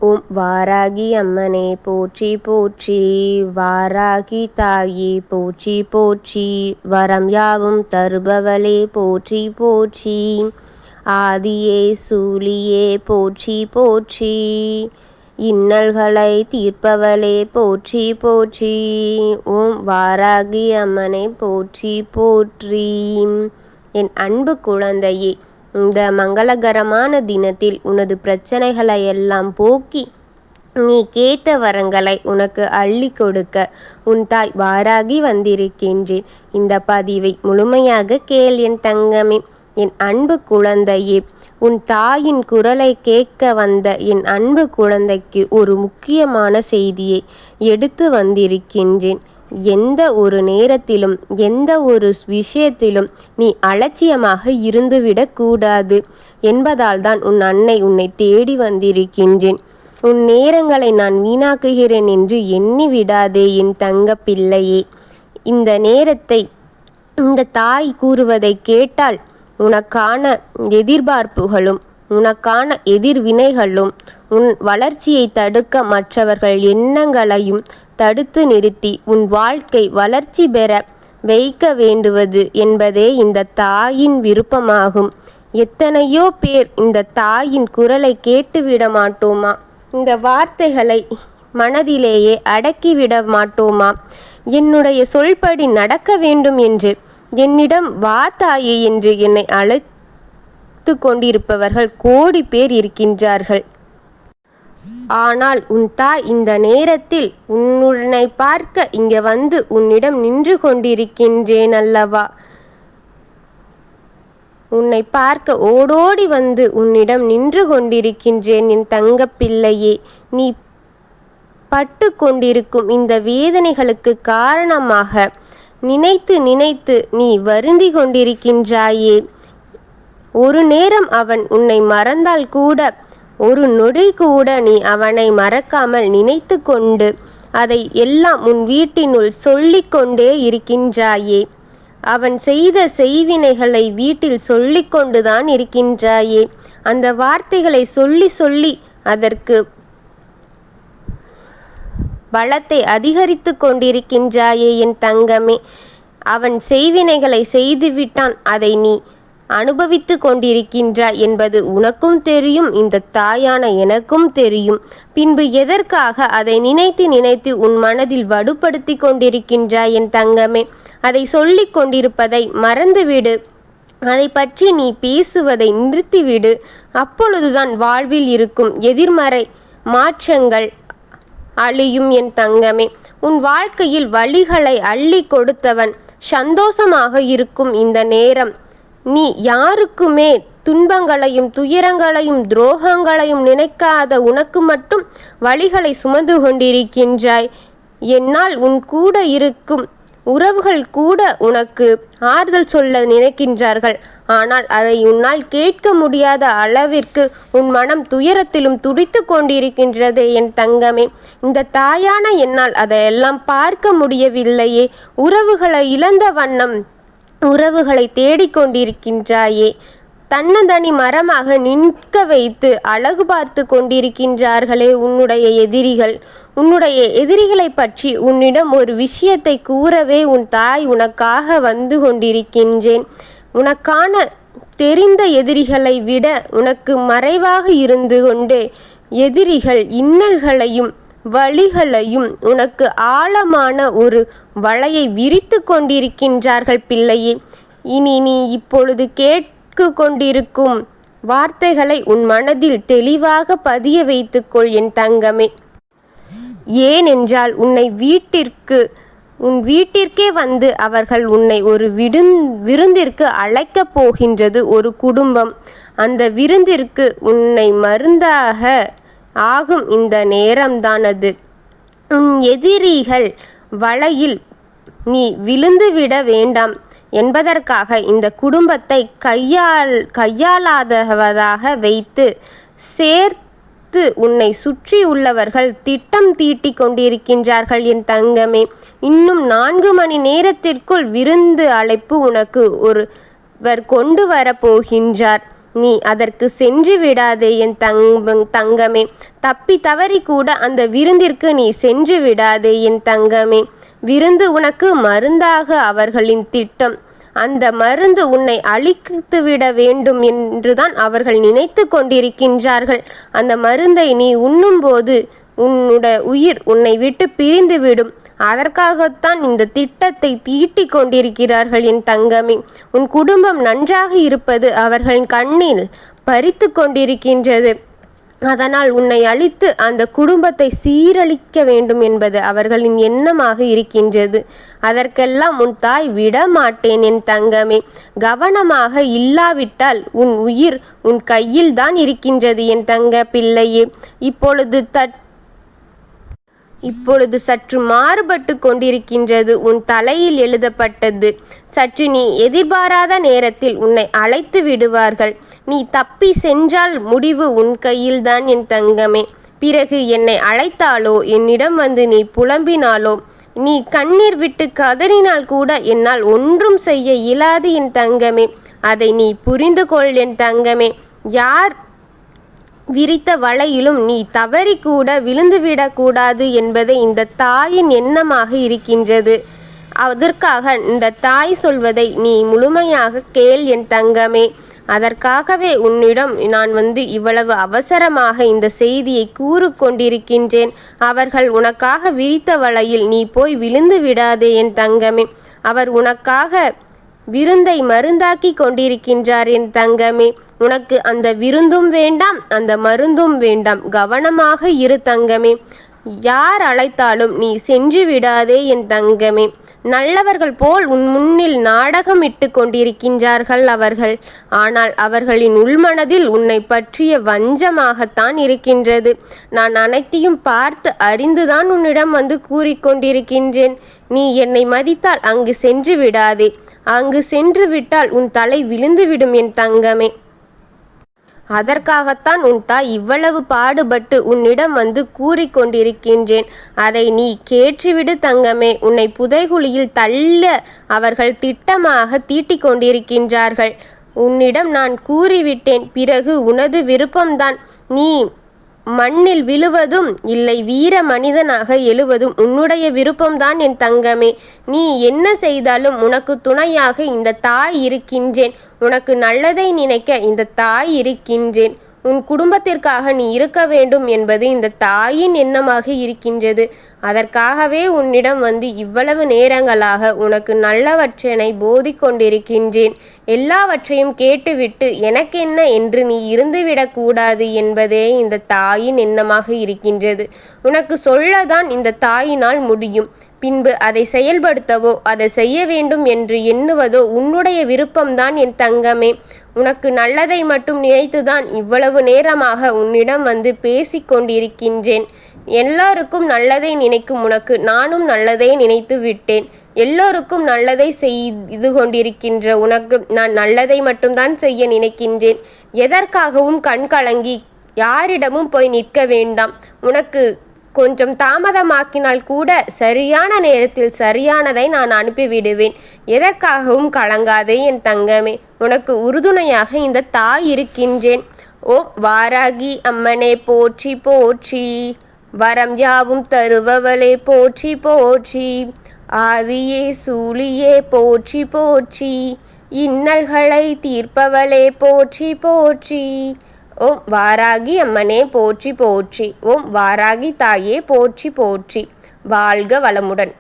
ஓம் வாராகி அம்மனே போற்றி போற்றி. வாராகி தாயே போற்றி போற்றி. வரம் யாவும் தருபவளே போற்றி போற்றி. ஆதியே சூலியே போற்றி போற்றி. இன்னல்களை தீர்ப்பவளே போற்றி போற்றி. ஓம் வாராகி அம்மனை போற்றி போற்றி. என் அன்பு குழந்தையே, இந்த மங்களகரமான தினத்தில் உனது பிரச்சனைகளை எல்லாம் போக்கி நீ கேட்ட வரங்களை உனக்கு அள்ளி கொடுக்க உன் தாய் வாராகி வந்திருக்கின்றேன். இந்த பதிவை முழுமையாக கேள் என் தங்கமே. என் அன்பு குழந்தையே, உன் தாயின் குரலை கேட்க வந்த என் அன்பு குழந்தைக்கு ஒரு முக்கியமான செய்தியை எடுத்து வந்திருக்கின்றேன். எந்த ஒரு நேரத்திலும் எந்த ஒரு விஷயத்திலும் நீ அலட்சியமாக இருந்துவிடக்கூடாது என்பதால் தான் உன் அன்னை உன்னை தேடி வந்திருக்கின்றேன். உன் நேரங்களை நான் வீணாக்குகிறேன் என்று எண்ணி விடாதே என் தங்க பிள்ளையே. இந்த நேரத்தை இந்த தாய் கூறுவதை கேட்டால் உனக்கான எதிர்பார்ப்புகளும் உனக்கான எதிர்வினைகளும் உன் வளர்ச்சியை தடுக்க மற்றவர்கள் எண்ணங்களையும் தடுத்து நிறுத்தி உன் வாழ்க்கை வளர்ச்சி பெற வைக்க வேண்டுவது என்பதே இந்த தாயின் விருப்பமாகும். எத்தனையோ பேர் இந்த தாயின் குரலை கேட்டுவிட மாட்டோமா? இந்த வார்த்தைகளை மனதிலேயே அடக்கிவிட மாட்டோமா? என்னுடைய சொல்படி நடக்க வேண்டும் என்று என்னிடம் வா தாயே என்று என்னை அழைத்து கொண்டிருப்பவர்கள் கோடி பேர் இருக்கின்றார்கள். ஆனால் உன் தாய் இந்த நேரத்தில் உன்னை பார்க்க இங்கே வந்து உன்னிடம் நின்று கொண்டிருக்கின்றேன் அல்லவா? உன்னை பார்க்க ஓடோடி வந்து உன்னிடம் நின்று கொண்டிருக்கின்றேன் என் தங்க பிள்ளையே. நீ பட்டு கொண்டிருக்கும் இந்த வேதனைகளுக்கு காரணமாக நினைத்து நினைத்து நீ வருந்தி கொண்டிருக்கின்றாயே. ஒரு நேரம் அவன் உன்னை மறந்தால் கூட ஒரு நொடி கூட நீ அவனை மறக்காமல் நினைத்து கொண்டு அதை எல்லாம் உன் வீட்டினுள் சொல்லிக்கொண்டே இருக்கின்றாயே. அவன் செய்த செய்வினைகளை வீட்டில் சொல்லிக்கொண்டுதான் இருக்கின்றாயே. அந்த வார்த்தைகளை சொல்லி சொல்லி அதற்கு பலத்தை அதிகரித்து கொண்டிருக்கின்றாயே என் தங்கமே. அவன் செய்வினைகளை செய்துவிட்டான், அதை நீ அனுபவித்து கொண்டிருக்கின்றாய் என்பது உனக்கும் தெரியும், இந்த தாயான எனக்கும் தெரியும். பின்பு எதற்காக அதை நினைத்து நினைத்து உன் மனதில் வடுப்படுத்தி கொண்டிருக்கின்றாய் என் தங்கமே? அதை சொல்லிக் கொண்டிருப்பதை மறந்துவிடு. அதை பற்றி நீ பேசுவதை நிறுத்திவிடு. அப்பொழுதுதான் வாழ்வில் இருக்கும் எதிர்மறை மாற்றங்கள் அழியும் என் தங்கமே. உன் வாழ்க்கையில் வழிகளை அள்ளி கொடுத்தவன் சந்தோஷமாக இருக்கும் இந்த நேரம். நீ யாருக்குமே துன்பங்களையும் துயரங்களையும் துரோகங்களையும் நினைக்காத உனக்கு மட்டும் வழிகளை சுமந்து கொண்டிருக்கின்றாய். என்னால் உன் கூட இருக்கும் உறவுகள் கூட உனக்கு ஆறுதல் சொல்ல நினைக்கின்றார்கள். ஆனால் அதை உன்னால் கேட்க முடியாத அளவிற்கு உன் மனம் துயரத்திலும் துடித்து கொண்டிருக்கின்றதே என் தங்கமே. இந்த தாயான என்னால் அதையெல்லாம் பார்க்க முடியவில்லையே. உறவுகளை இழந்த வண்ணம் உறவுகளை தேடிக்கொண்டிருக்கின்றாயே. தன்னந்தனி மரமாக நிற்க வைத்து அழகு பார்த்து கொண்டிருக்கின்றார்களே உன்னுடைய எதிரிகள். உன்னுடைய எதிரிகளை பற்றி உன்னிடம் ஒரு விஷயத்தை கூறவே உன் தாய் உனக்காக வந்து கொண்டிருக்கின்றேன். உனக்கான தெரிந்த எதிரிகளை விட உனக்கு மறைவாக இருந்து கொண்டு எதிரிகள் இன்னல்களையும் வழிகளையும் உனக்கு ஆழமான ஒரு வலையை விரித்து கொண்டிருக்கின்றார்கள் பிள்ளையே. இனி நீ இப்பொழுது கேட்கு கொண்டிருக்கும் வார்த்தைகளை உன் மனதில் தெளிவாக பதிய வைத்துக்கொள் என் தங்கமே. ஏனென்றால் உன் வீட்டிற்கே வந்து அவர்கள் உன்னை ஒரு விருந்திற்கு அழைக்கப் போகின்றது ஒரு குடும்பம். அந்த விருந்திற்கு உன்னை மருந்தாக ஆகும் இந்த நேரம்தான் அது. உன் எதிரிகள் வலையில் நீ விழுந்துவிட வேண்டாம் என்பதற்காக இந்த குடும்பத்தை கையாளாதவதாக வைத்து சேர்த்து உன்னை சுற்றி உள்ளவர்கள் திட்டம் தீட்டி கொண்டிருக்கின்றார்கள் என் தங்கமே. இன்னும் 4 மணி நேரத்திற்குள் விருந்து அழைப்பு உனக்கு ஒருவர் கொண்டு வரப்போகின்றார். நீ அதற்கு சென்று விடாதே என் தங்கமே. தப்பி தவறி கூட அந்த விருந்திற்கு நீ சென்று விடாதே என் தங்கமே. விருந்து உனக்கு மருந்தாக அவர்களின் திட்டம். அந்த மருந்து உன்னை அழித்துவிட வேண்டும் என்றுதான் அவர்கள் நினைத்து கொண்டிருக்கின்றார்கள். அந்த மருந்தை நீ உண்ணும்போது உயிர் உன்னை விட்டு பிரிந்துவிடும். அதற்காகத்தான் இந்த திட்டத்தை தீட்டிக் கொண்டிருக்கிறார்கள் என் தங்கமே. உன் குடும்பம் நன்றாக இருப்பது அவர்களின் கண்ணில் பறித்து கொண்டிருக்கின்றது. அதனால் உன்னை அழித்து அந்த குடும்பத்தை சீரழிக்க வேண்டும் என்பது அவர்களின் எண்ணமாக இருக்கின்றது. அதற்கெல்லாம் உன் தாய் விடமாட்டேன் என் தங்கமே. கவனமாக இல்லாவிட்டால் உன் உயிர் உன் கையில்தான் இருக்கின்றது என் தங்க பிள்ளையே. இப்பொழுது சற்று மாறுபட்டு கொண்டிருக்கின்றது உன் தலையில் எழுதப்பட்டது. சற்று நீ எதிர்பாராத நேரத்தில் உன்னை அழைத்து விடுவார்கள். நீ தப்பி சென்றால் முடிவு உன் கையில்தான் என் தங்கமே. பிறகு என்னை அழைத்தாலோ என்னிடம் வந்து நீ புலம்பினாலோ நீ கண்ணீர் விட்டு கதறினால் கூட என்னால் ஒன்றும் செய்ய இயலாது என் தங்கமே. அதை நீ புரிந்து கொள் என் தங்கமே. யார் விரித்த வலையிலும் நீ தவறி கூட விழுந்துவிடக்கூடாது என்பதை இந்த தாயின் எண்ணமாக இருக்கின்றது. அதற்காக இந்த தாய் சொல்வதை நீ முழுமையாக கேள் என் தங்கமே. அதற்காகவே உன்னிடம் நான் இவ்வளவு அவசரமாக இந்த செய்தியை கொண்டிருக்கின்றேன். அவர்கள் உனக்காக விரித்த வலையில் நீ போய் விழுந்து விடாதே என் தங்கமே. அவர் உனக்காக விருந்தை மருந்தாக்கி கொண்டிருக்கின்றார் என் தங்கமே. உனக்கு அந்த விருந்தும் வேண்டாம், அந்த மருந்தும் வேண்டாம். கவனமாக இரு தங்கமே. யார் அழைத்தாலும் நீ சென்று விடாதே என் தங்கமே. நல்லவர்கள் போல் உன் முன்னில் நாடகம் இட்டு கொண்டிருக்கின்றார்கள் அவர்கள். ஆனால் அவர்களின் உள்மனதில் உன்னை பற்றிய வஞ்சமாகத்தான் இருக்கின்றது. நான் அனைத்தையும் பார்த்து அறிந்துதான் உன்னிடம் கூறிக்கொண்டிருக்கின்றேன். நீ என்னை மதித்தால் அங்கு சென்று விடாதே. அங்கு சென்று விட்டால் உன் தலை விழுந்துவிடும் என் தங்கமே. அதற்காகத்தான் உன் தாய் இவ்வளவு பாடுபட்டு உன்னிடம் கூறிக்கொண்டிருக்கின்றேன். அதை நீ கேட்டுவிடு தங்கமே. உன்னை புதைகுழியில் தள்ள அவர்கள் திட்டமாக தீட்டிக் கொண்டிருக்கின்றார்கள். உன்னிடம் நான் கூறிவிட்டேன். பிறகு உனது விருப்பம்தான். நீ மண்ணில் விழுவதும் இல்லை வீர மனிதனாக எழுவதும் உன்னுடைய விருப்பம்தான் என் தங்கமே. நீ என்ன செய்தாலும் உனக்கு துணையாக இந்த தாய் இருக்கின்றேன். உனக்கு நல்லதை நினைக்க இந்த தாய் இருக்கின்றேன். உன் குடும்பத்திற்காக நீ இருக்க வேண்டும் என்பது இந்த தாயின் எண்ணமாக இருக்கின்றது. அதற்காகவே உன்னிடம் இவ்வளவு நேரங்களாக உனக்கு நல்லவற்றினை போதிக்கொண்டிருக்கின்றேன். எல்லாவற்றையும் கேட்டுவிட்டு எனக்கென்ன என்று நீ இருந்துவிடக்கூடாது என்பதே இந்த தாயின் எண்ணமாக இருக்கின்றது. உனக்கு சொல்லதான் இந்த தாயினால் முடியும். பின்பு அதை செயல்படுத்தவோ அதை செய்ய வேண்டும் என்று எண்ணுவதோ உன்னுடைய விருப்பம்தான் என் தங்கமே. உனக்கு நல்லதை மட்டும் நினைத்துதான் இவ்வளவு நேரமாக உன்னிடம் பேசிக்கொண்டிருக்கின்றேன். எல்லாருக்கும் நல்லதை நினைக்கும் உனக்கு நானும் நல்லதை நினைத்து விட்டேன். எல்லோருக்கும் நல்லதை செய்து கொண்டிருக்கின்ற உனக்கு நான் நல்லதை மட்டும்தான் செய்ய நினைக்கின்றேன். எதற்காகவும் கண் கலங்கி யாரிடமும் போய் நிற்க வேண்டாம். உனக்கு கொஞ்சம் தாமதமாக்கினால் கூட சரியான நேரத்தில் சரியானதை நான் அனுப்பிவிடுவேன். எதற்காகவும் கலங்காதே என் தங்கமே. உனக்கு உறுதுணையாக இந்த தாய் இருக்கின்றேன். ஓம் வாராகி அம்மனே போற்றி போற்றி. வரம் யாவும் தருபவளே போற்றி போற்றி. ஆதியே சூழியே போற்றி போற்றி. இன்னல்களை தீர்ப்பவளே போற்றி போற்றி. ஓம் வாராகி அம்மனே போற்றி போற்றி. ஓம் வாராகி தாயே போற்றி போற்றி. வாழ்க வளமுடன்.